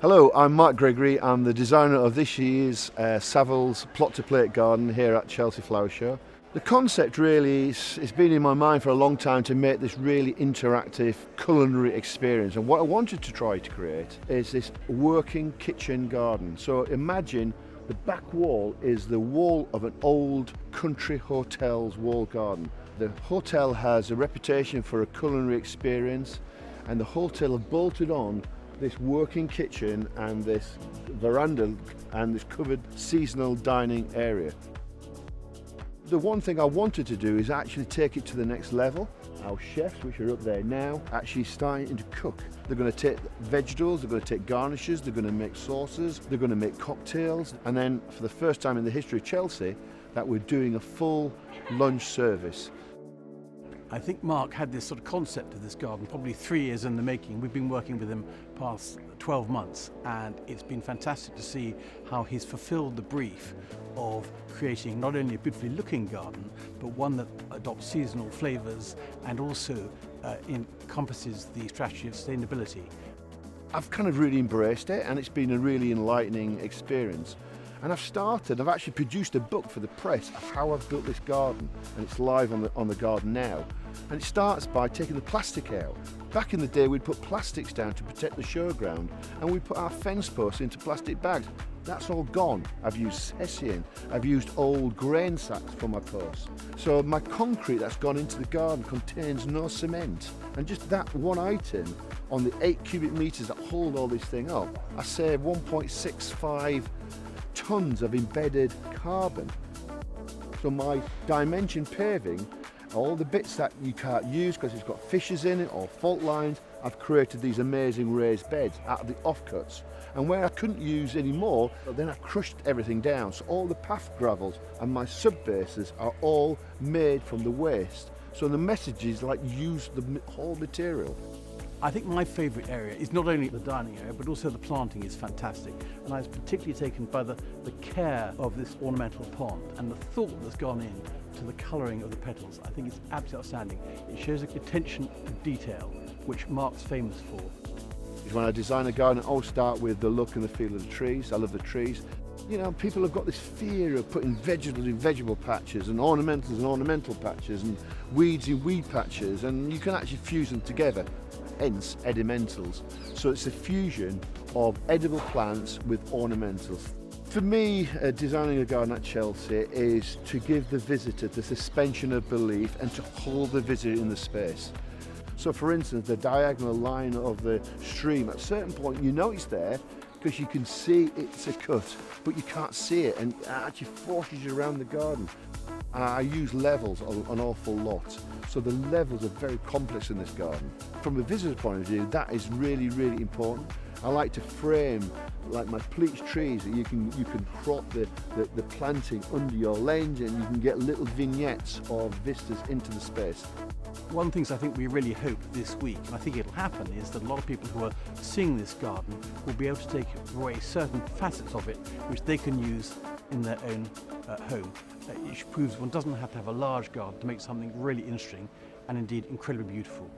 Hello, I'm Mark Gregory. I'm the designer of this year's Savills Plot to Plate garden here at Chelsea Flower Show. The concept really it's been in my mind for a long time to make this really interactive culinary experience, and what I wanted to try to create is this working kitchen garden. So imagine the back wall is the wall of an old country hotel's wall garden. The hotel has a reputation for a culinary experience, and the hotel have bolted on this working kitchen and this veranda and this covered seasonal dining area. The one thing I wanted to do is actually take it to the next level. Our chefs, which are up there now, actually starting to cook. They're going to take vegetables, they're going to take garnishes, they're going to make sauces, they're going to make cocktails, and then for the first time in the history of Chelsea, that we're doing a full lunch service. I think Mark had this sort of concept of this garden probably 3 years in the making. We've been working with him past 12 months, and it's been fantastic to see how he's fulfilled the brief of creating not only a beautifully looking garden, but one that adopts seasonal flavours and also encompasses the strategy of sustainability. I've kind of really embraced it, and it's been a really enlightening experience. And I've actually produced a book for the press of how I've built this garden, and it's live on the garden now. And it starts by taking the plastic out. Back in the day, we'd put plastics down to protect the showground, and we put our fence posts into plastic bags. That's all gone. I've used hessian, I've used old grain sacks for my posts. So my concrete that's gone into the garden contains no cement. And just that one item on the 8 cubic metres that hold all this thing up, I save 1.65 tons of embedded carbon. So my dimension paving, all the bits that you can't use because it's got fissures in it or fault lines, I've created these amazing raised beds out of the offcuts. And where I couldn't use any more, then I crushed everything down. So all the path gravels and my sub bases are all made from the waste. So the message is like use the whole material. I think my favourite area is not only the dining area, but also the planting is fantastic. And I was particularly taken by the care of this ornamental pond and the thought that's gone in to the colouring of the petals. I think it's absolutely outstanding. It shows attention to detail, which Mark's famous for. When I design a garden, I always start with the look and the feel of the trees. I love the trees. You know, people have got this fear of putting vegetables in vegetable patches and ornamentals in ornamental patches and weeds in weed patches, and you can actually fuse them together, hence Edimentals. So it's a fusion of edible plants with ornamentals. For me, designing a garden at Chelsea is to give the visitor the suspension of belief and to hold the visitor in the space. So for instance, the diagonal line of the stream, at a certain point you know it's there because you can see it's a cut, but you can't see it, and it actually forces you around the garden. And I use levels an awful lot, so the levels are very complex in this garden. From a visitor point of view, that is really, really important. I like to frame like my pleached trees that you can crop the planting under your lens, and you can get little vignettes or vistas into the space. One of the things I think we really hope this week, and I think it'll happen, is that a lot of people who are seeing this garden will be able to take away certain facets of it which they can use in their own home. Which proves one doesn't have to have a large garden to make something really interesting and indeed incredibly beautiful.